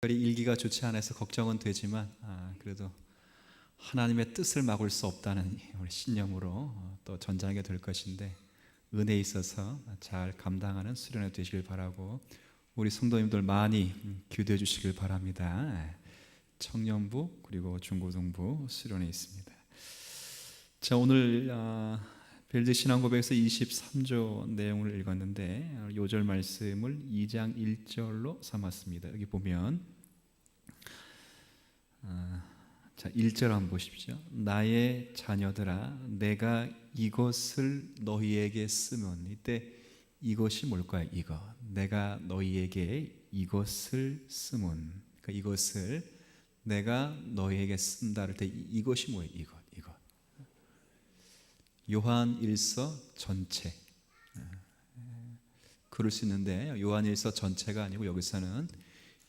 일기가 좋지 않아서 걱정은 되지만 그래도 하나님의 뜻을 막을 수 없다는 우리 신념으로 또 전장하게 될 것인데 은혜에 있어서 잘 감당하는 수련회 되시길 바라고 우리 성도님들 많이 기도해 주시길 바랍니다. 청년부 그리고 중고등부 수련회 있습니다. 자, 오늘 벨드 신앙고백에서 23조 내용을 읽었는데 요절 말씀을 2장 1절로 삼았습니다. 여기 보면 자, 1절 한번 보십시오. 나의 자녀들아 내가 이것을 너희에게 쓰면, 이때 이것이 뭘까요? 이거 내가 너희에게 이것을 쓰면, 그러니까 이것을 내가 너희에게 쓴다 할 때 이것이 뭐예요? 이것 요한일서 전체 그럴 수 있는데 요한일서 전체가 아니고 여기서는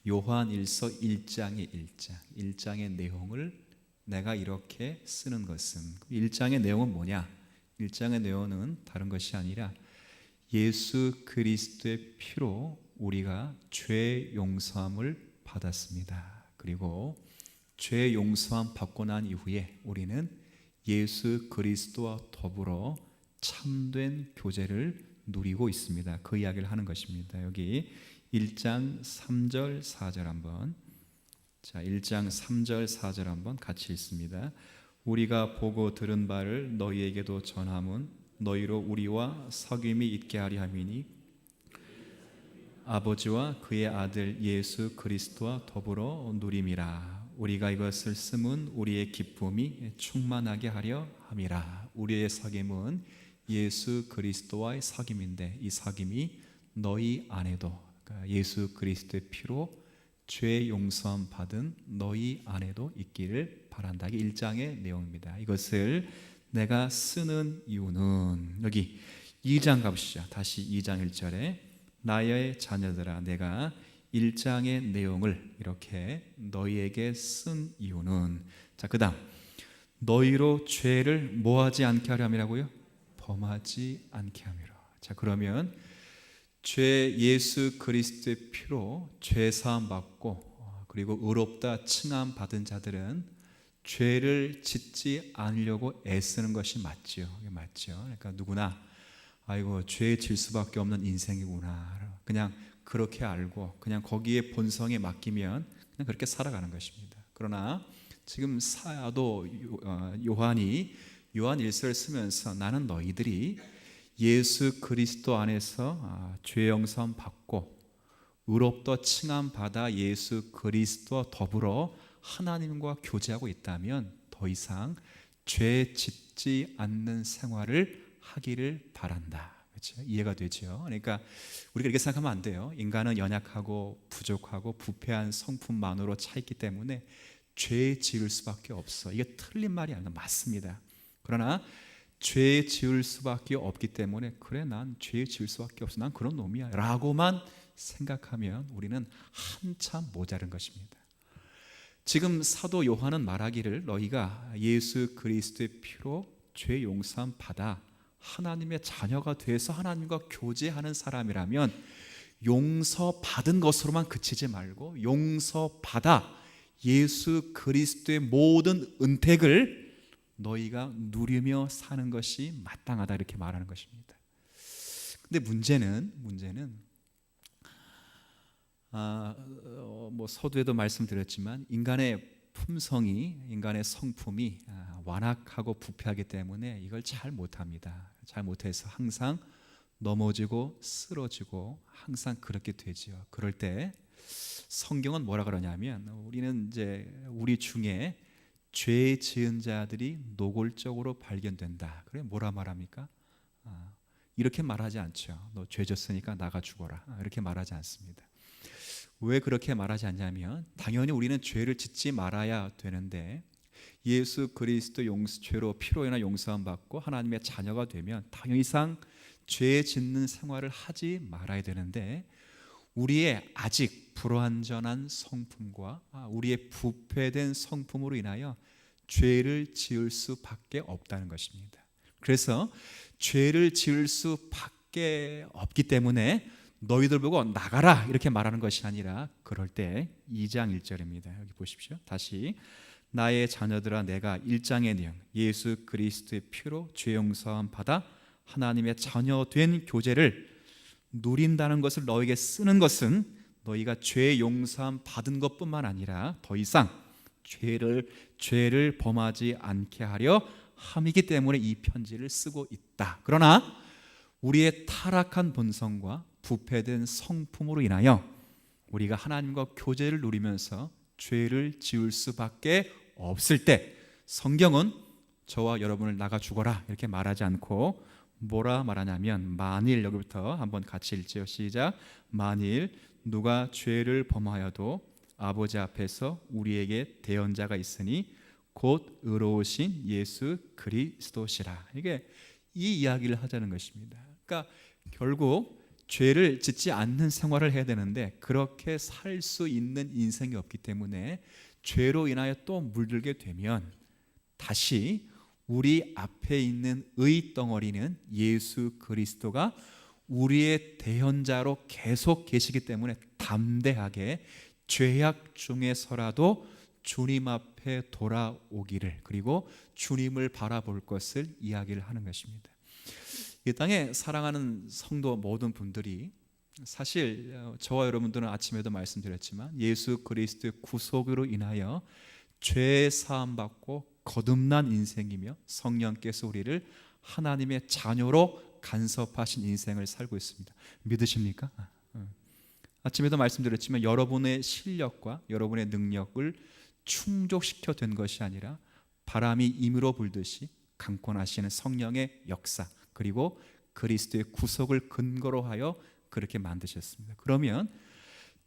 요한일서 1장의 1장의 내용을 내가 이렇게 쓰는 것은, 1장의 내용은 뭐냐? 1장의 내용은 다른 것이 아니라 예수 그리스도의 피로 우리가 죄 용서함을 받았습니다. 그리고 죄 용서함 받고 난 이후에 우리는 예수 그리스도와 더불어 참된 교제를 누리고 있습니다. 그 이야기를 하는 것입니다. 여기 1장 3절 4절 한번, 자 1장 3절 4절 한번 같이 읽습니다. 우리가 보고 들은 바를 너희에게도 전함은 너희로 우리와 사귐이 있게 하려 함이니 아버지와 그의 아들 예수 그리스도와 더불어 누림이라. 우리가 이것을 쓰면 우리의 기쁨이 충만하게 하려 함이라. 우리의 사귐은 예수 그리스도와의 사귐인데 이 사귐이 너희 안에도, 그러니까 예수 그리스도의 피로 죄 용서함 받은 너희 안에도 있기를 바란다. 이게 1장의 내용입니다. 이것을 내가 쓰는 이유는, 여기 2장 가보시죠. 다시 2장 1절에 나의 자녀들아 내가 1장의 내용을 이렇게 너희에게 쓴 이유는, 자 그 다음 너희로 죄를 뭐하지 않게 하려 함이라고요? 범하지 않게 함이라. 자 그러면 죄 예수 그리스도의 피로 죄 사함 받고 그리고 의롭다 칭함 받은 자들은 죄를 짓지 않으려고 애쓰는 것이 맞죠. 맞죠. 그러니까 누구나 아이고 죄 질 수밖에 없는 인생이구나, 그냥 그렇게 알고 그냥 거기에 본성에 맡기면 그냥 그렇게 살아가는 것입니다. 그러나 지금 사도 요한이 요한 1서를 쓰면서 나는 너희들이 예수 그리스도 안에서 죄 용서함 받고 의롭다 칭함 받아 예수 그리스도와 더불어 하나님과 교제하고 있다면 더 이상 죄 짓지 않는 생활을 하기를 바란다. 그렇죠? 이해가 되죠? 그러니까 우리가 이렇게 생각하면 안 돼요. 인간은 연약하고 부족하고 부패한 성품만으로 차 있기 때문에 죄 지을 수밖에 없어. 이게 틀린 말이 아니라 맞습니다. 그러나 죄 지을 수밖에 없기 때문에 그래 난 죄 지을 수밖에 없어, 난 그런 놈이야 라고만 생각하면 우리는 한참 모자른 것입니다. 지금 사도 요한은 말하기를 너희가 예수 그리스도의 피로 죄 용서함 받아 하나님의 자녀가 돼서 하나님과 교제하는 사람이라면 용서받은 것으로만 그치지 말고 용서받아 예수 그리스도의 모든 은택을 너희가 누리며 사는 것이 마땅하다, 이렇게 말하는 것입니다. 근데 문제는 뭐 서두에도 말씀드렸지만 인간의 품성이, 인간의 성품이 완악하고 부패하기 때문에 이걸 잘 못합니다. 잘 못해서 항상 넘어지고 쓰러지고 항상 그렇게 되지요. 그럴 때 성경은 뭐라 그러냐면 우리는 이제 우리 중에 죄 지은 자들이 노골적으로 발견된다. 그래 뭐라 말합니까? 이렇게 말하지 않죠. 너 죄 졌으니까 나가 죽어라, 이렇게 말하지 않습니다. 왜 그렇게 말하지 않냐면 당연히 우리는 죄를 짓지 말아야 되는데 예수 그리스도 죄로 피로 인한 용서함 받고 하나님의 자녀가 되면 당연히상 죄 짓는 생활을 하지 말아야 되는데 우리의 아직 불완전한 성품과 우리의 부패된 성품으로 인하여 죄를 지을 수밖에 없다는 것입니다. 그래서 죄를 지을 수밖에 없기 때문에 너희들 보고 나가라 이렇게 말하는 것이 아니라 그럴 때 2장 1절입니다. 여기 보십시오. 다시 나의 자녀들아 내가 1장의 내용 예수 그리스도의 피로 죄 용서함 받아 하나님의 자녀 된 교제를 누린다는 것을 너에게 쓰는 것은 너희가 죄 용서함 받은 것뿐만 아니라 더 이상 죄를 범하지 않게 하려 함이기 때문에 이 편지를 쓰고 있다. 그러나 우리의 타락한 본성과 부패된 성품으로 인하여 우리가 하나님과 교제를 누리면서 죄를 지을 수밖에 없을 때 성경은 저와 여러분을 나가 죽어라 이렇게 말하지 않고 뭐라 말하냐면 만일 여기부터 한번 같이 읽지요. 시작. 만일 누가 죄를 범하여도 아버지 앞에서 우리에게 대언자가 있으니 곧 의로우신 예수 그리스도시라. 이게 이 이야기를 하자는 것입니다. 그러니까 결국 죄를 짓지 않는 생활을 해야 되는데 그렇게 살 수 있는 인생이 없기 때문에 죄로 인하여 또 물들게 되면 다시 우리 앞에 있는 의 덩어리는 예수 그리스도가 우리의 대현자로 계속 계시기 때문에 담대하게 죄악 중에서라도 주님 앞에 돌아오기를 그리고 주님을 바라볼 것을 이야기를 하는 것입니다. 이 땅에 사랑하는 성도 모든 분들이 사실 저와 여러분들은 아침에도 말씀드렸지만 예수 그리스도의 구속으로 인하여 죄 사함 받고 거듭난 인생이며 성령께서 우리를 하나님의 자녀로 간섭하신 인생을 살고 있습니다. 믿으십니까? 아침에도 말씀드렸지만 여러분의 실력과 여러분의 능력을 충족시켜 된 것이 아니라 바람이 임으로 불듯이 강권하시는 성령의 역사 그리고 그리스도의 구속을 근거로 하여 그렇게 만드셨습니다. 그러면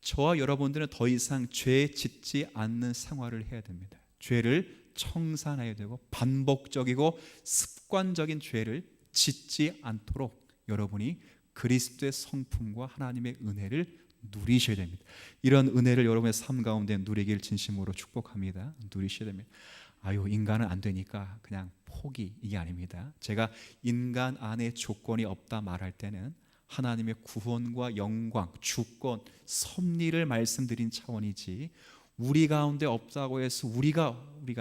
저와 여러분들은 더 이상 죄 짓지 않는 생활을 해야 됩니다. 죄를 청산해야 되고 반복적이고 습관적인 죄를 짓지 않도록 여러분이 그리스도의 성품과 하나님의 은혜를 누리셔야 됩니다. 이런 은혜를 여러분의 삶 가운데 누리길 진심으로 축복합니다. 누리셔야 됩니다. 아유 인간은 안 되니까 그냥 포기 이게 아닙니다. 제가 인간 안에 조건이 없다 말할 때는 하나님의 구원과 영광, 주권, 섭리를 말씀드린 차원이지 우리 가운데 없다고 해서 우리가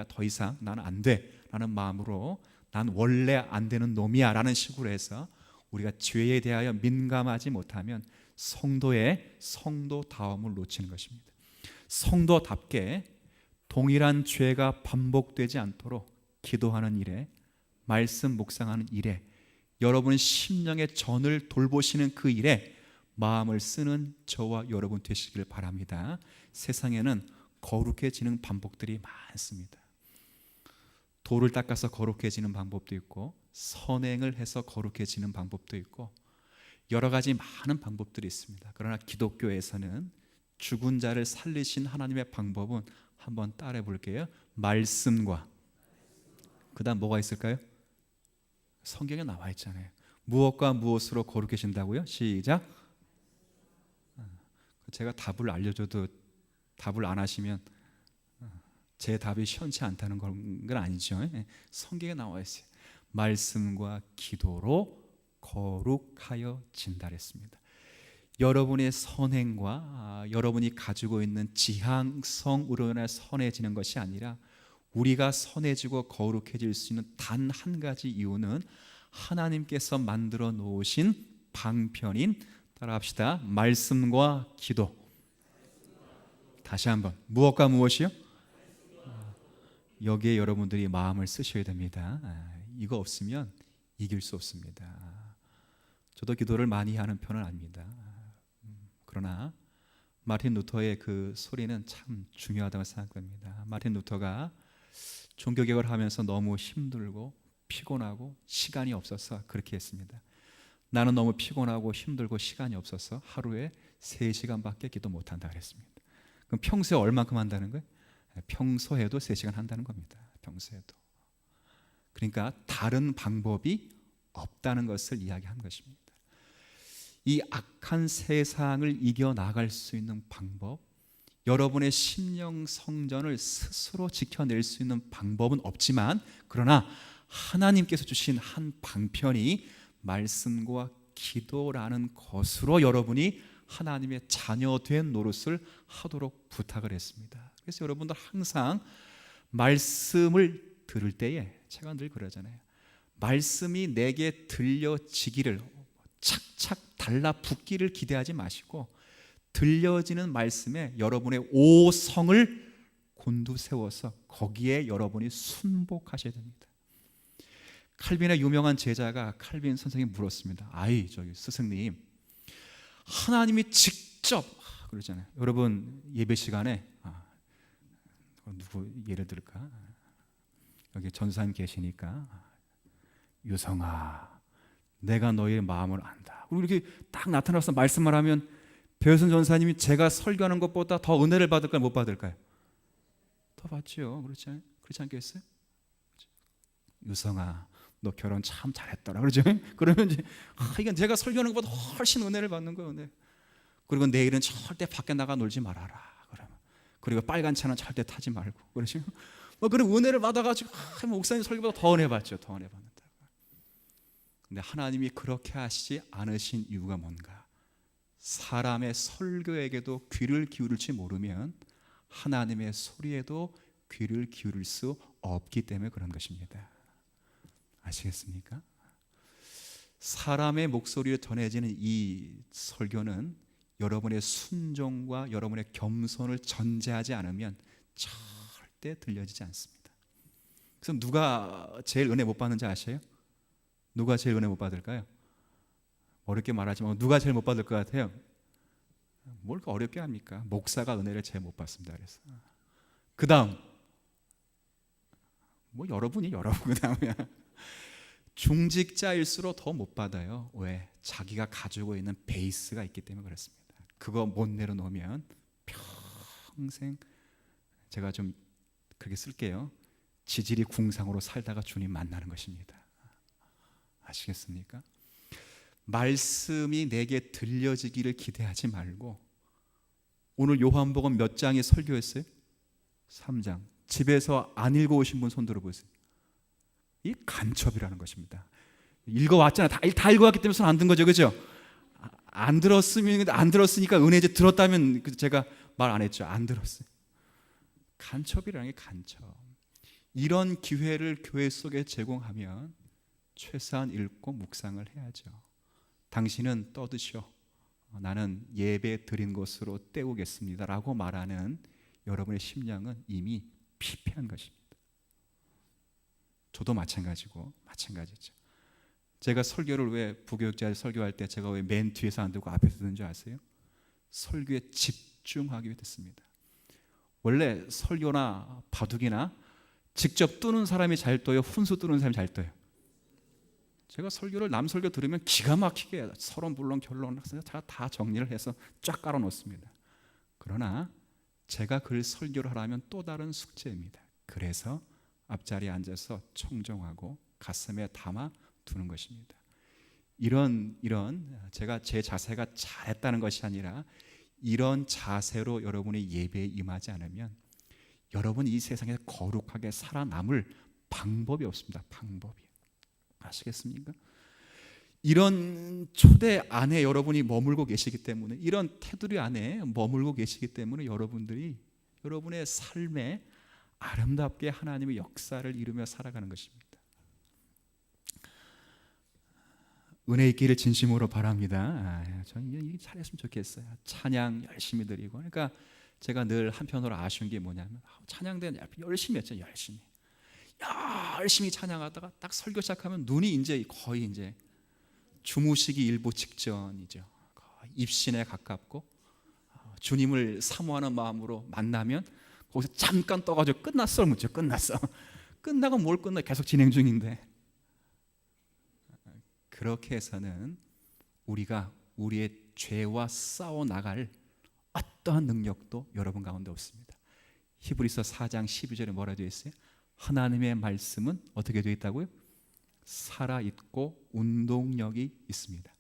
더 이상 나는 안 돼 라는 마음으로 난 원래 안 되는 놈이야 라는 식으로 해서 우리가 죄에 대하여 민감하지 못하면 성도의 성도다움을 놓치는 것입니다. 성도답게 동일한 죄가 반복되지 않도록 기도하는 일에 말씀 묵상하는 일에 여러분 심령의 전을 돌보시는 그 일에 마음을 쓰는 저와 여러분 되시길 바랍니다. 세상에는 거룩해지는 방법들이 많습니다. 돌을 닦아서 거룩해지는 방법도 있고 선행을 해서 거룩해지는 방법도 있고 여러 가지 많은 방법들이 있습니다. 그러나 기독교에서는 죽은 자를 살리신 하나님의 방법은 한번 따라해 볼게요. 말씀과 그 다음 뭐가 있을까요? 성경에 나와 있잖아요. 무엇과 무엇으로 거룩해진다고요? 시작. 제가 답을 알려줘도 답을 안 하시면 제 답이 시원치 않다는 건 아니죠. 성경에 나와 있어요. 말씀과 기도로 거룩하여 진다 했습니다. 여러분의 선행과 여러분이 가지고 있는 지향성으로 인해 선해지는 것이 아니라 우리가 선해지고 거룩해질 수 있는 단 한 가지 이유는 하나님께서 만들어 놓으신 방편인 따라합시다. 말씀과 기도. 다시 한번 무엇과 무엇이요? 여기에 여러분들이 마음을 쓰셔야 됩니다. 이거 없으면 이길 수 없습니다. 저도 기도를 많이 하는 편은 아닙니다. 그러나 마틴 루터의 그 소리는 참 중요하다고 생각합니다. 마틴 루터가 종교개혁을 하면서 너무 힘들고 피곤하고 시간이 없어서 그렇게 했습니다. 나는 너무 피곤하고 힘들고 시간이 없어서 하루에 3시간밖에 기도 못한다 그랬습니다. 그럼 평소에 얼만큼 한다는 거예요? 평소에도 3시간 한다는 겁니다. 평소에도. 그러니까 다른 방법이 없다는 것을 이야기한 것입니다. 이 악한 세상을 이겨나갈 수 있는 방법, 여러분의 심령 성전을 스스로 지켜낼 수 있는 방법은 없지만 그러나 하나님께서 주신 한 방편이 말씀과 기도라는 것으로 여러분이 하나님의 자녀된 노릇을 하도록 부탁을 했습니다. 그래서 여러분들 항상 말씀을 들을 때에 제가 늘 그러잖아요. 말씀이 내게 들려지기를, 착착 달라붙기를 기대하지 마시고 들려지는 말씀에 여러분의 오성을 곤두세워서 거기에 여러분이 순복하셔야 됩니다. 칼빈의 유명한 제자가 칼빈 선생님 물었습니다. 아이 저기 스승님, 하나님이 직접 그러잖아요. 여러분 예배 시간에 누구 예를 들까? 여기 전사님 계시니까 유성아, 내가 너의 마음을 안다. 그리고 이렇게 딱 나타나서 말씀을 하면 배우선 전사님이 제가 설교하는 것보다 더 은혜를 받을까요? 못 받을까요? 더 받죠. 그렇지 않겠어요? 유성아, 너 결혼 참 잘했더라. 그러죠? 그러면 이제 이건 제가 설교하는 것보다 훨씬 은혜를 받는 거예요. 은혜. 그리고 내일은 절대 밖에 나가 놀지 말아라. 그러면 그리고 빨간 차는 절대 타지 말고. 그러죠? 그런 은혜를 받아가지고 목사님 설교보다 더 은혜 받죠. 더 은혜 받는다. 근데 하나님이 그렇게 하시지 않으신 이유가 뭔가? 사람의 설교에게도 귀를 기울일지 모르면 하나님의 소리에도 귀를 기울일 수 없기 때문에 그런 것입니다. 아시겠습니까? 사람의 목소리로 전해지는 이 설교는 여러분의 순종과 여러분의 겸손을 전제하지 않으면 절대 들려지지 않습니다. 그래서 누가 제일 은혜 못 받는지 아세요? 누가 제일 은혜 못 받을까요? 어렵게 말하지만 누가 제일 못 받을 것 같아요? 뭘 어렵게 합니까? 목사가 은혜를 제일 못 받습니다. 그래서 그 다음 여러분 그 다음이야. 중직자일수록 더 못 받아요. 왜? 자기가 가지고 있는 베이스가 있기 때문에 그렇습니다. 그거 못 내려놓으면 평생, 제가 좀 그렇게 쓸게요, 지질이 궁상으로 살다가 주님 만나는 것입니다. 아시겠습니까? 말씀이 내게 들려지기를 기대하지 말고, 오늘 요한복음 몇 장의 설교였어요? 3장. 집에서 안 읽어오신 분 손 들어보세요. 이 간첩이라는 것입니다. 읽어왔잖아요. 다 읽어왔기 때문에 손 안 든 거죠, 그죠? 안 들었으니까 은혜 이제 들었다면 제가 말 안 했죠. 안 들었어요. 간첩이라는 게 간첩. 이런 기회를 교회 속에 제공하면 최소한 읽고 묵상을 해야죠. 당신은 떠드셔. 나는 예배 드린 것으로 때우겠습니다 라고 말하는 여러분의 심령은 이미 피폐한 것입니다. 저도 마찬가지죠. 제가 설교를 왜 부교육자에 설교할 때 제가 왜 맨 뒤에서 안 듣고 앞에서 듣는 줄 아세요? 설교에 집중하기 위해 듣습니다. 원래 설교나 바둑이나 직접 뜨는 사람이 잘 떠요? 훈수 뜨는 사람이 잘 떠요? 제가 설교를 남 설교 들으면 기가 막히게 서론 물론 결론 제가 다 정리를 해서 쫙 깔아 놓습니다. 그러나 제가 그 설교를 하려면 또 다른 숙제입니다. 그래서 앞자리에 앉아서 청정하고 가슴에 담아 두는 것입니다. 이런 제가 제 자세가 잘했다는 것이 아니라 이런 자세로 여러분이 예배에 임하지 않으면 여러분 이 세상에 거룩하게 살아남을 방법이 없습니다. 방법이. 아시겠습니까? 이런 초대 안에 여러분이 머물고 계시기 때문에, 이런 테두리 안에 머물고 계시기 때문에 여러분들이 여러분의 삶에 아름답게 하나님의 역사를 이루며 살아가는 것입니다. 은혜 있기를 진심으로 바랍니다. 저는 이게 잘했으면 좋겠어요. 찬양 열심히 드리고. 그러니까 제가 늘 한편으로 아쉬운 게 뭐냐면 찬양대 열심히 했죠. 열심히 찬양하다가 딱 설교 시작하면 눈이 이제 거의 이제 주무시기 일보 직전이죠. 거의 입신에 가깝고 주님을 사모하는 마음으로 만나면 거기서 잠깐 떠가지고 끝났어. 묻죠. 끝났어. 끝나고 뭘 끝나? 계속 진행 중인데. 그렇게 해서는 우리가 우리의 죄와 싸워 나갈 어떠한 능력도 여러분 가운데 없습니다. 히브리서 4장 12절에 뭐라 되어 있어요? 하나님의 말씀은 어떻게 되어 있다고요? 살아있고 운동력이 있습니다.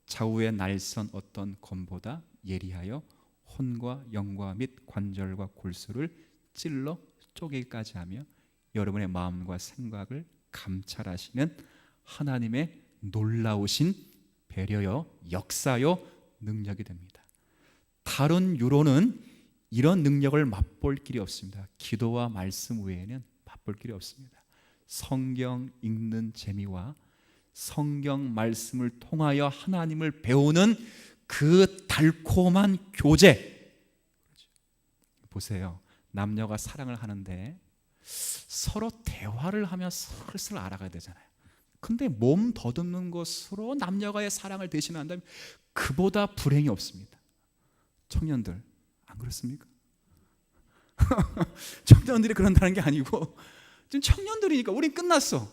좌우의 날선 어떤 검보다 예리하여 혼과 영과 및 관절과 골수를 찔러 쪼개기까지 하며 여러분의 마음과 생각을 감찰하시는 하나님의 놀라우신 배려요, 역사요, 능력이 됩니다. 다른 유로는 이런 능력을 맛볼 길이 없습니다. 기도와 말씀 외에는 맛볼 길이 없습니다. 성경 읽는 재미와 성경 말씀을 통하여 하나님을 배우는 그 달콤한 교제. 보세요. 남녀가 사랑을 하는데 서로 대화를 하며 슬슬 알아가야 되잖아요. 근데 몸 더듬는 것으로 남녀가의 사랑을 대신한다면 그보다 불행이 없습니다. 청년들 안 그렇습니까? 청년들이 그런다는 게 아니고 지금 청년들이니까 우린 끝났어.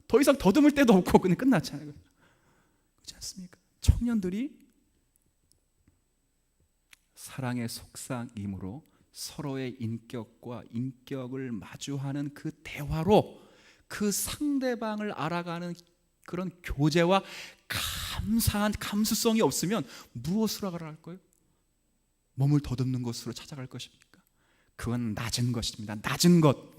더 이상 더듬을 데도 없고 그냥 끝났잖아요. 그렇지 않습니까? 청년들이 사랑의 속삭임으로 서로의 인격과 인격을 마주하는 그 대화로 그 상대방을 알아가는 그런 교제와 감사한 감수성이 없으면 무엇으로 알아갈 거예요? 몸을 더듬는 것으로 찾아갈 것입니까? 그건 낮은 것입니다. 낮은 것입니다.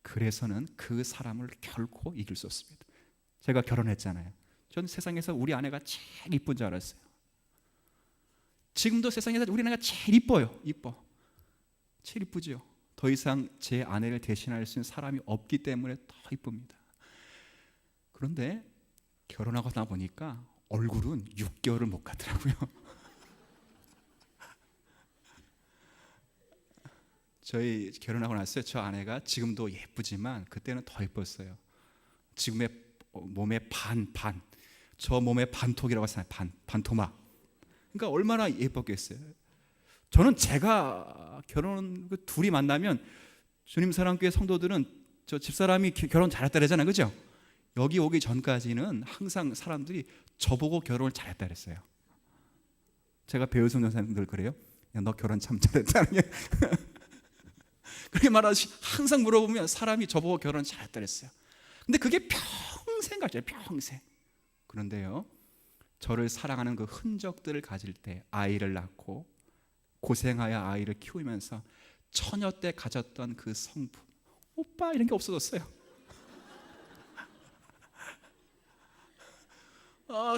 그래서는 그 사람을 결코 이길 수 없습니다. 제가 결혼했잖아요. 전 세상에서 우리 아내가 제일 이쁜 줄 알았어요. 지금도 세상에서 우리 아내가 제일 이뻐요. 제일 이쁘죠. 더 이상 제 아내를 대신할 수 있는 사람이 없기 때문에 더 이쁩니다. 그런데 결혼하고 나 보니까 얼굴은 6개월을 못 가더라고요. 저희 결혼하고 났어요. 저 아내가 지금도 예쁘지만 그때는 더 예뻤어요. 지금의 몸의 저 몸의 반톡이라고 하잖아요. 반토막. 그러니까 얼마나 예뻤겠어요. 저는 제가 결혼 둘이 만나면 주님 사랑교회 성도들은 저 집사람이 결혼 잘했다 그러잖아요. 그죠? 여기 오기 전까지는 항상 사람들이 저보고 결혼을 잘했다 그랬어요. 제가 배우선 전사님들 그래요. 야, 너 결혼 참 잘했다. 그렇게 말하시 항상 물어보면 사람이 저보고 결혼 잘했다 그랬어요. 근데 그게 평생 가져요. 평생. 그런데요, 저를 사랑하는 그 흔적들을 가질 때 아이를 낳고 고생하여 아이를 키우면서 처녀 때 가졌던 그 성품, 오빠 이런 게 없어졌어요.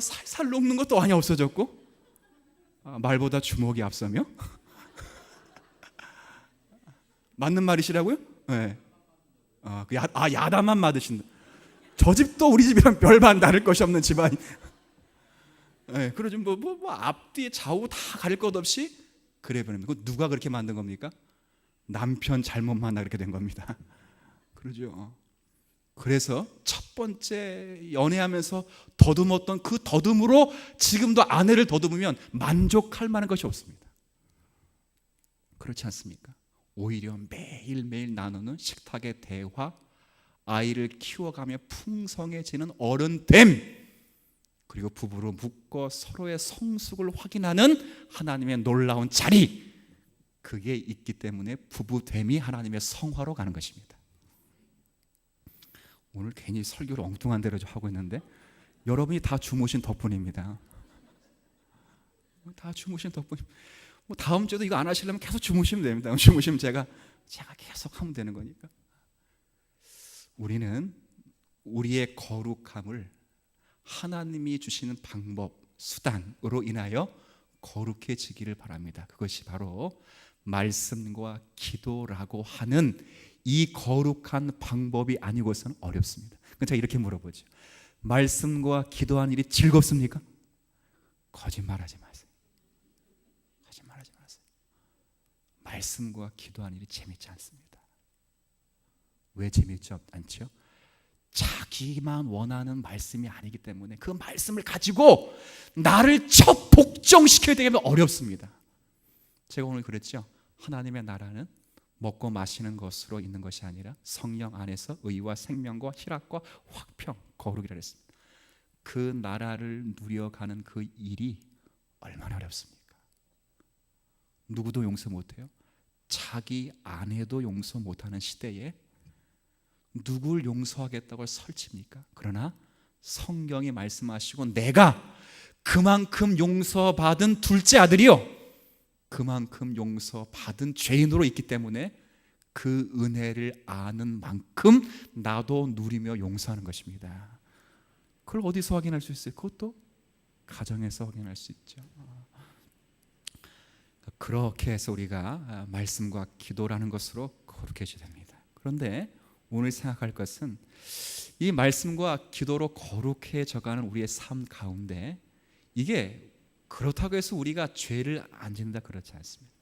살살 녹는 것도 많이 없어졌고, 말보다 주먹이 앞서며. 맞는 말이시라고요? 네. 야단만 맞으신다. 저 집도 우리 집이랑 별반 다를 것이 없는 집안이. 네, 그러죠. 뭐 앞뒤 좌우 다 가릴 것 없이 그래 버립니다. 누가 그렇게 만든 겁니까? 남편 잘못 만나 그렇게 된 겁니다. 그러죠. 그래서 첫 번째 연애하면서 더듬었던 그 더듬으로 지금도 아내를 더듬으면 만족할 만한 것이 없습니다. 그렇지 않습니까? 오히려 매일매일 나누는 식탁의 대화, 아이를 키워가며 풍성해지는 어른됨, 그리고 부부로 묶어 서로의 성숙을 확인하는 하나님의 놀라운 자리, 그게 있기 때문에 부부됨이 하나님의 성화로 가는 것입니다. 오늘 괜히 설교를 엉뚱한 대로 하고 있는데 여러분이 다 주무신 덕분입니다. 다 주무신 덕분. 뭐 다음 주에도 이거 안 하시려면 계속 주무시면 됩니다. 주무시면 제가 계속 하면 되는 거니까. 우리는 우리의 거룩함을 하나님이 주시는 방법, 수단으로 인하여 거룩해지기를 바랍니다. 그것이 바로 말씀과 기도라고 하는 이 거룩한 방법이 아니고서는 어렵습니다. 그러니까 제가 이렇게 물어보죠. 말씀과 기도한 일이 즐겁습니까? 거짓말하지 마세요. 거짓말하지 마세요. 말씀과 기도한 일이 재밌지 않습니다. 왜 재밌지 않죠? 자기만 원하는 말씀이 아니기 때문에 그 말씀을 가지고 나를 복종시켜야 되면 어렵습니다. 제가 오늘 그랬죠. 하나님의 나라는 먹고 마시는 것으로 있는 것이 아니라 성령 안에서 의와 생명과 희락과 화평, 거룩이라 했습니다. 그 나라를 누려가는 그 일이 얼마나 어렵습니까? 누구도 용서 못해요. 자기 아내도 용서 못하는 시대에 누굴 용서하겠다고 설칩니까? 그러나 성경이 말씀하시고 내가 그만큼 용서받은 둘째 아들이요, 그만큼 용서받은 죄인으로 있기 때문에 그 은혜를 아는 만큼 나도 누리며 용서하는 것입니다. 그걸 어디서 확인할 수 있어요? 그것도 가정에서 확인할 수 있죠. 그렇게 해서 우리가 말씀과 기도라는 것으로 거룩해져야 됩니다. 그런데 오늘 생각할 것은 이 말씀과 기도로 거룩해져가는 우리의 삶 가운데 이게 그렇다고 해서 우리가 죄를 안 짓는다 그렇지 않습니다.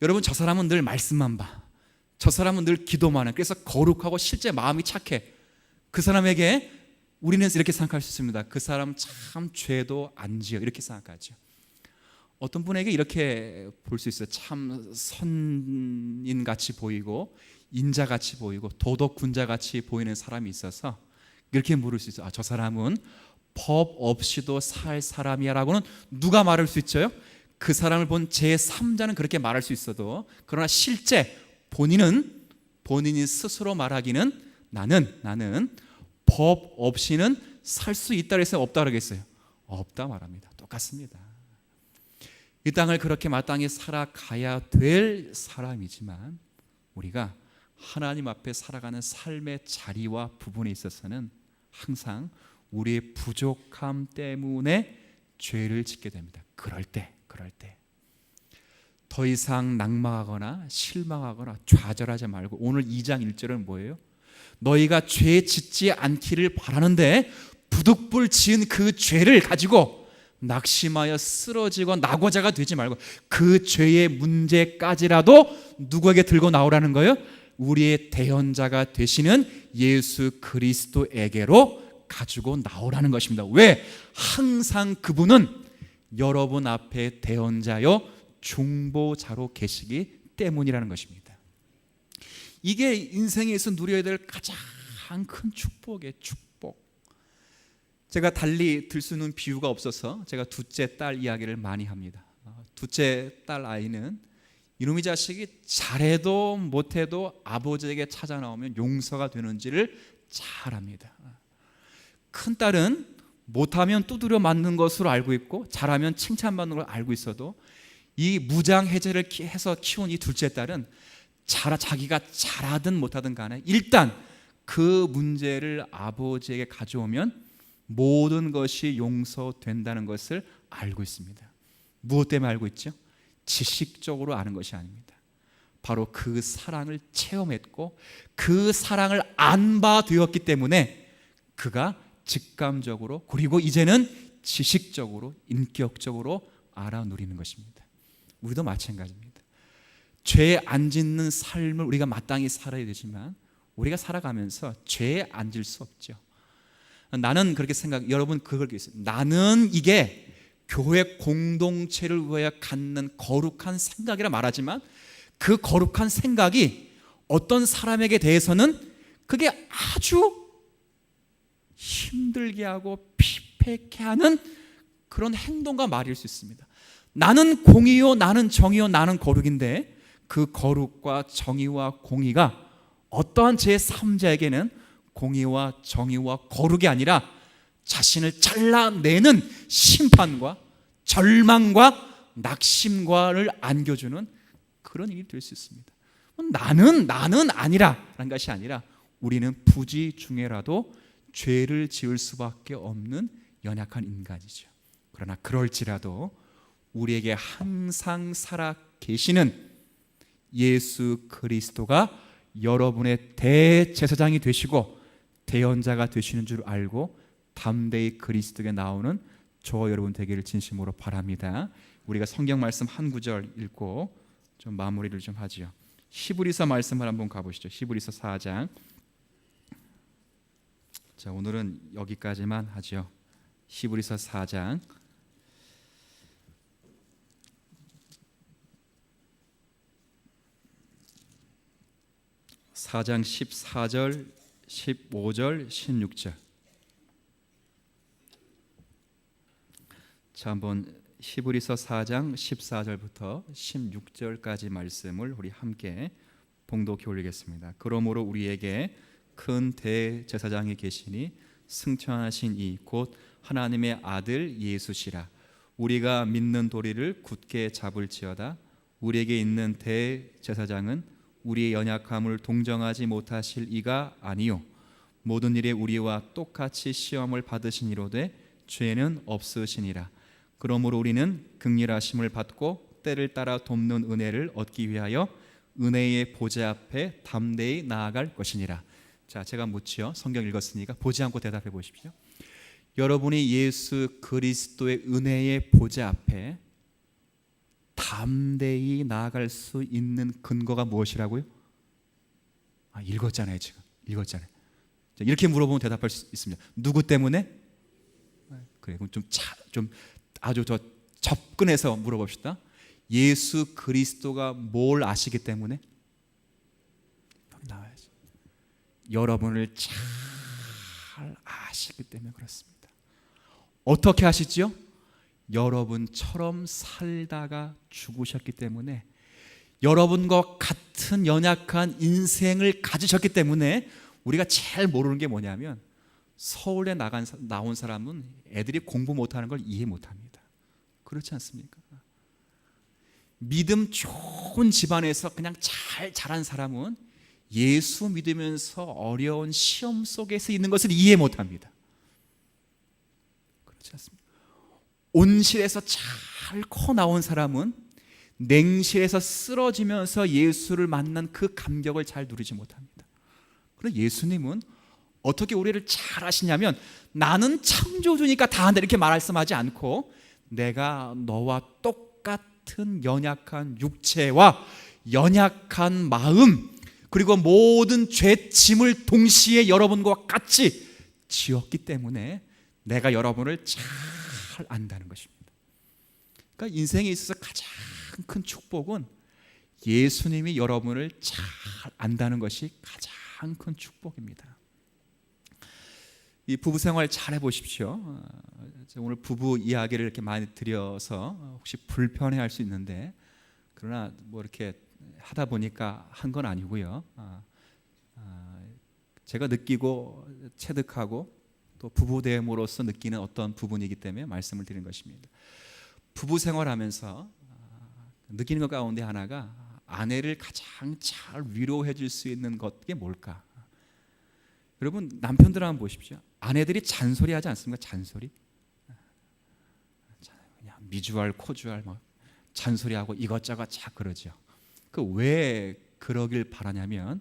여러분, 저 사람은 늘 말씀만 봐, 저 사람은 늘 기도만 해, 그래서 거룩하고 실제 마음이 착해, 그 사람에게 우리는 이렇게 생각할 수 있습니다. 그 사람 참 죄도 안 지어, 이렇게 생각하죠. 어떤 분에게 이렇게 볼 수 있어요. 참 선인같이 보이고 인자같이 보이고 도덕군자같이 보이는 사람이 있어서 이렇게 물을 수 있어요. 저 사람은 법 없이도 살 사람이야 라고는 누가 말할 수 있죠? 그 사람을 본 제3자는 그렇게 말할 수 있어도, 그러나 실제 본인이 스스로 말하기는 나는 법 없이는 살 수 있다 그랬어요? 없다 그러겠어요? 없다 말합니다. 똑같습니다. 이 땅을 그렇게 마땅히 살아가야 될 사람이지만 우리가 하나님 앞에 살아가는 삶의 자리와 부분에 있어서는 항상 우리의 부족함 때문에 죄를 짓게 됩니다. 그럴 때 더 이상 낙망하거나 실망하거나 좌절하지 말고, 오늘 2장 1절은 뭐예요? 너희가 죄 짓지 않기를 바라는데 부득불 지은 그 죄를 가지고 낙심하여 쓰러지고 낙오자가 되지 말고 그 죄의 문제까지라도 누구에게 들고 나오라는 거예요? 우리의 대언자가 되시는 예수 그리스도에게로 가지고 나오라는 것입니다. 왜? 항상 그분은 여러분 앞에 대언자요 중보자로 계시기 때문이라는 것입니다. 이게 인생에서 누려야 될 가장 큰 축복이에요. 축복. 제가 달리 들 수 있는 비유가 없어서 제가 둘째 딸 이야기를 많이 합니다. 둘째 딸 아이는 이놈의 자식이 잘해도 못해도 아버지에게 찾아 나오면 용서가 되는지를 잘 압니다. 큰 딸은 못하면 두드려 맞는 것으로 알고 있고 잘하면 칭찬받는 걸 알고 있어도 이 무장해제를 해서 키운 이 둘째 딸은 자기가 잘하든 못하든 간에 일단 그 문제를 아버지에게 가져오면 모든 것이 용서된다는 것을 알고 있습니다. 무엇 때문에 알고 있죠? 지식적으로 아는 것이 아닙니다. 바로 그 사랑을 체험했고 그 사랑을 안바되었기 때문에 그가 직감적으로, 그리고 이제는 지식적으로, 인격적으로 알아 누리는 것입니다. 우리도 마찬가지입니다. 죄 안 짓는 삶을 우리가 마땅히 살아야 되지만 우리가 살아가면서 죄에 안 질 수 없죠. 나는 그렇게 여러분 그걸 있어요. 나는 이게 교회 공동체를 위해 갖는 거룩한 생각이라 말하지만 그 거룩한 생각이 어떤 사람에게 대해서는 그게 아주 힘들게 하고 피폐케 하는 그런 행동과 말일 수 있습니다. 나는 공의요, 나는 정의요, 나는 거룩인데 그 거룩과 정의와 공의가 어떠한 제3자에게는 공의와 정의와 거룩이 아니라 자신을 잘라내는 심판과 절망과 낙심과를 안겨주는 그런 일이 될 수 있습니다. 나는 아니라라는 것이 아니라 우리는 부지 중에라도 죄를 지을 수밖에 없는 연약한 인간이죠. 그러나 그럴지라도 우리에게 항상 살아 계시는 예수 그리스도가 여러분의 대제사장이 되시고 대언자가 되시는 줄 알고 담대히 그리스도에게 나오는 저와 여러분 되기를 진심으로 바랍니다. 우리가 성경 말씀 한 구절 읽고 좀 마무리를 좀 하지요. 히브리서 말씀을 한번 가보시죠. 히브리서 4장. 자, 오늘은 여기까지만 하죠. 히브리서 4장 14절, 15절, 16절. 자, 한번 히브리서 4장 14절부터 16절까지 말씀을 우리 함께 봉독해 올리겠습니다. 그러므로 우리에게 큰 대제사장이 계시니 승천하신 이 곧 하나님의 아들 예수시라. 우리가 믿는 도리를 굳게 잡을지어다. 우리에게 있는 대제사장은 우리의 연약함을 동정하지 못하실 이가 아니요 모든 일에 우리와 똑같이 시험을 받으시니로되 죄는 없으시니라. 그러므로 우리는 긍휼하심을 받고 때를 따라 돕는 은혜를 얻기 위하여 은혜의 보좌 앞에 담대히 나아갈 것이니라. 자, 제가 묻지요. 성경 읽었으니까 보지 않고 대답해 보십시오. 여러분이 예수 그리스도의 은혜의 보좌 앞에 담대히 나아갈 수 있는 근거가 무엇이라고요? 읽었잖아요. 지금 읽었잖아요. 자, 이렇게 물어보면 대답할 수 있습니다. 누구 때문에? 그래, 그럼 좀 아주 더 접근해서 물어봅시다. 예수 그리스도가 뭘 아시기 때문에? 나와야지. 여러분을 잘 아시기 때문에 그렇습니다. 어떻게 아시죠? 여러분처럼 살다가 죽으셨기 때문에, 여러분과 같은 연약한 인생을 가지셨기 때문에 우리가 제일 모르는 게 뭐냐면, 서울에 나온 사람은 애들이 공부 못하는 걸 이해 못합니다. 그렇지 않습니까? 믿음 좋은 집안에서 그냥 잘 자란 사람은 예수 믿으면서 어려운 시험 속에서 있는 것을 이해 못합니다. 그렇지 않습니까? 온실에서 잘 커 나온 사람은 냉실에서 쓰러지면서 예수를 만난 그 감격을 잘 누리지 못합니다. 그런데 예수님은 어떻게 우리를 잘 아시냐면, 나는 창조주니까 다 한다 이렇게 말씀하지 않고, 내가 너와 똑같은 연약한 육체와 연약한 마음, 그리고 모든 죄짐을 동시에 여러분과 같이 지었기 때문에 내가 여러분을 잘 안다는 것입니다. 그러니까 인생에 있어서 가장 큰 축복은 예수님이 여러분을 잘 안다는 것이 가장 큰 축복입니다. 이 부부 생활 잘 해보십시오. 오늘 부부 이야기를 이렇게 많이 드려서 혹시 불편해할 수 있는데, 그러나 뭐 이렇게 하다 보니까 한 건 아니고요. 제가 느끼고 체득하고 또 부부 대모로서 느끼는 어떤 부분이기 때문에 말씀을 드리는 것입니다. 부부 생활하면서 느끼는 것 가운데 하나가, 아내를 가장 잘 위로해 줄 수 있는 것이 뭘까? 여러분, 남편들 한번 보십시오. 아내들이 잔소리하지 않습니까? 잔소리. 그냥 미주알 코주알 뭐 잔소리하고 이것저것 자 그러죠. 그 왜 그러길 바라냐면,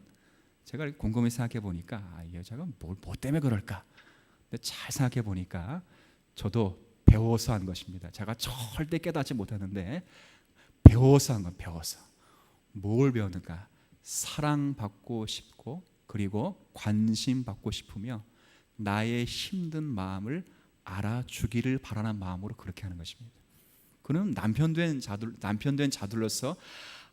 제가 곰곰이 생각해 보니까 이 여자가 뭐 때문에 그럴까? 근데 잘 생각해 보니까 저도 배워서 한 것입니다. 제가 절대 깨닫지 못하는데 배워서 한 건, 배워서. 뭘 배웠는가? 사랑받고 싶고, 그리고 관심 받고 싶으며 나의 힘든 마음을 알아주기를 바라는 마음으로 그렇게 하는 것입니다. 그는 남편 된 자들로서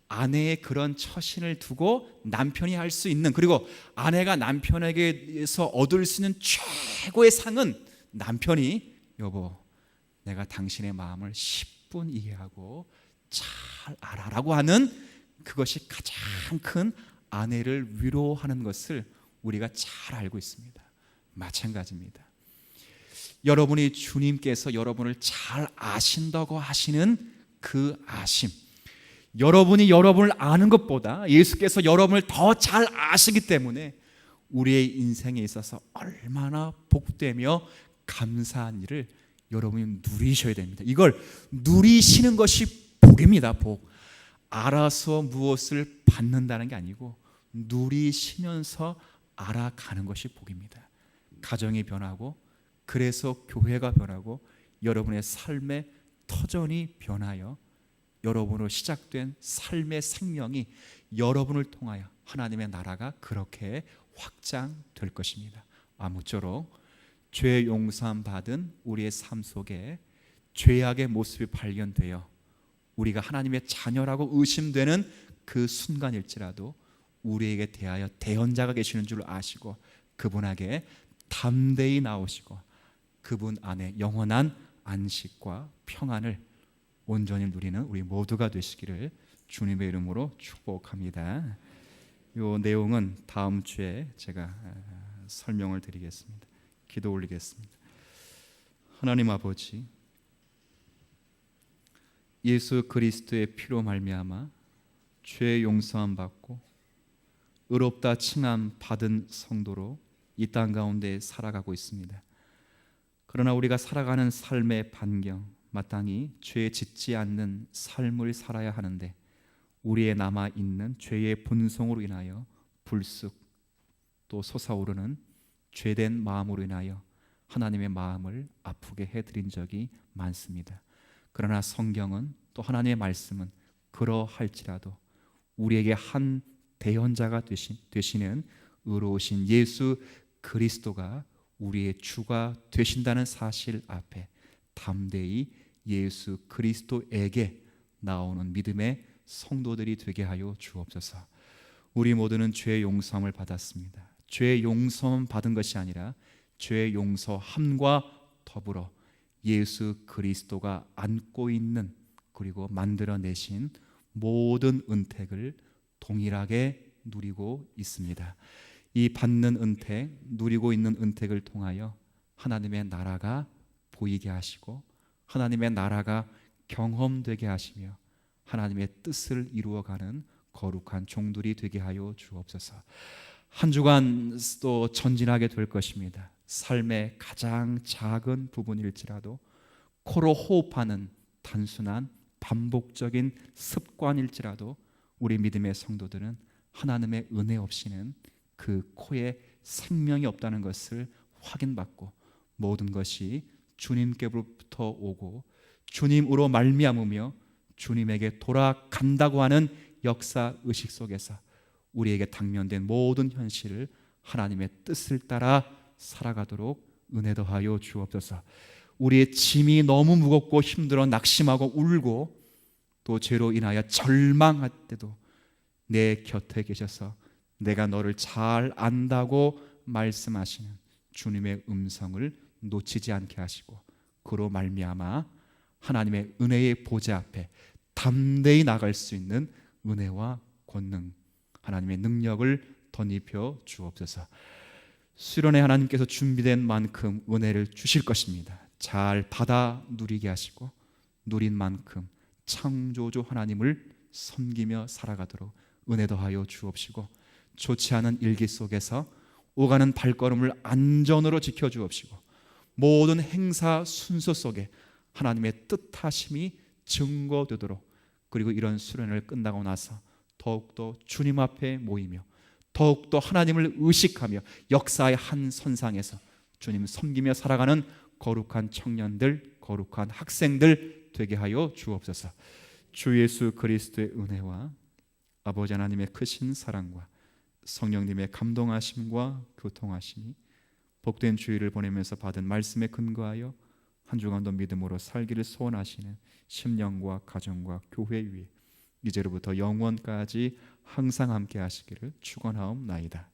아내의 그런 처신을 두고 남편이 할 수 있는, 그리고 아내가 남편에게서 얻을 수 있는 최고의 상은, 남편이 여보, 내가 당신의 마음을 10분 이해하고 잘 알아라고 하는, 그것이 가장 큰 아내를 위로하는 것을 우리가 잘 알고 있습니다. 마찬가지입니다. 여러분이 주님께서 여러분을 잘 아신다고 하시는 그 아심, 여러분이 여러분을 아는 것보다 예수께서 여러분을 더 잘 아시기 때문에 우리의 인생에 있어서 얼마나 복되며 감사한 일을 여러분이 누리셔야 됩니다. 이걸 누리시는 것이 복입니다. 복. 알아서 무엇을 받는다는 게 아니고 누리시면서 알아가는 것이 복입니다. 가정이 변하고, 그래서 교회가 변하고, 여러분의 삶의 터전이 변하여 여러분으로 시작된 삶의 생명이 여러분을 통하여 하나님의 나라가 그렇게 확장될 것입니다. 아무쪼록 죄 용서함 받은 우리의 삶 속에 죄악의 모습이 발견되어 우리가 하나님의 자녀라고 의심되는 그 순간일지라도 우리에게 대하여 대언자가 계시는 줄 아시고 그분에게 담대히 나오시고 그분 안에 영원한 안식과 평안을 온전히 누리는 우리 모두가 되시기를 주님의 이름으로 축복합니다. 이 내용은 다음 주에 제가 설명을 드리겠습니다. 기도 올리겠습니다. 하나님 아버지, 예수 그리스도의 피로 말미암아 죄 용서함 받고 의롭다 칭함 받은 성도로 이 땅 가운데 살아가고 있습니다. 그러나 우리가 살아가는 삶의 반경, 마땅히 죄에 짓지 않는 삶을 살아야 하는데 우리의 남아있는 죄의 본성으로 인하여 불쑥 또 솟아오르는 죄된 마음으로 인하여 하나님의 마음을 아프게 해드린 적이 많습니다. 그러나 성경은 또 하나님의 말씀은 그러할지라도 우리에게 한 대언자가 되시는 의로우신 예수 그리스도가 우리의 주가 되신다는 사실 앞에 담대히 예수 그리스도에게 나오는 믿음의 성도들이 되게 하여 주옵소서. 우리 모두는 죄의 용서함을 받았습니다. 죄의 용서함 받은 것이 아니라 죄의 용서함과 더불어 예수 그리스도가 안고 있는 그리고 만들어내신 모든 은택을 동일하게 누리고 있습니다. 이 받는 은택, 누리고 있는 은택을 통하여 하나님의 나라가 보이게 하시고 하나님의 나라가 경험되게 하시며 하나님의 뜻을 이루어가는 거룩한 종들이 되게 하여 주옵소서. 한 주간 또 전진하게 될 것입니다. 삶의 가장 작은 부분일지라도 코로 호흡하는 단순한 반복적인 습관일지라도 우리 믿음의 성도들은 하나님의 은혜 없이는 그 코에 생명이 없다는 것을 확인받고 모든 것이 주님께로부터 오고 주님으로 말미암으며 주님에게 돌아간다고 하는 역사 의식 속에서 우리에게 당면된 모든 현실을 하나님의 뜻을 따라 살아가도록 은혜 더하여 주옵소서. 우리의 짐이 너무 무겁고 힘들어 낙심하고 울고 또 죄로 인하여 절망할 때도 내 곁에 계셔서 내가 너를 잘 안다고 말씀하시는 주님의 음성을 놓치지 않게 하시고 그로 말미암아 하나님의 은혜의 보좌 앞에 담대히 나갈 수 있는 은혜와 권능, 하나님의 능력을 덧입혀 주옵소서. 수련회 하나님께서 준비된 만큼 은혜를 주실 것입니다. 잘 받아 누리게 하시고 누린 만큼 창조주 하나님을 섬기며 살아가도록 은혜 더하여 주옵시고 좋지 않은 일기 속에서 오가는 발걸음을 안전으로 지켜주옵시고 모든 행사 순서 속에 하나님의 뜻하심이 증거되도록 그리고 이런 수련을 끝나고 나서 더욱더 주님 앞에 모이며 더욱더 하나님을 의식하며 역사의 한 선상에서 주님 섬기며 살아가는 거룩한 청년들, 거룩한 학생들 되게 하여 주옵소서. 주 예수 그리스도의 은혜와 아버지 하나님의 크신 사랑과 성령님의 감동하심과 교통하심이 복된 주일을 보내면서 받은 말씀에 근거하여 한 주간도 믿음으로 살기를 소원하시는 심령과 가정과 교회 위에 이제로부터 영원까지 항상 함께 하시기를 축원하옵나이다.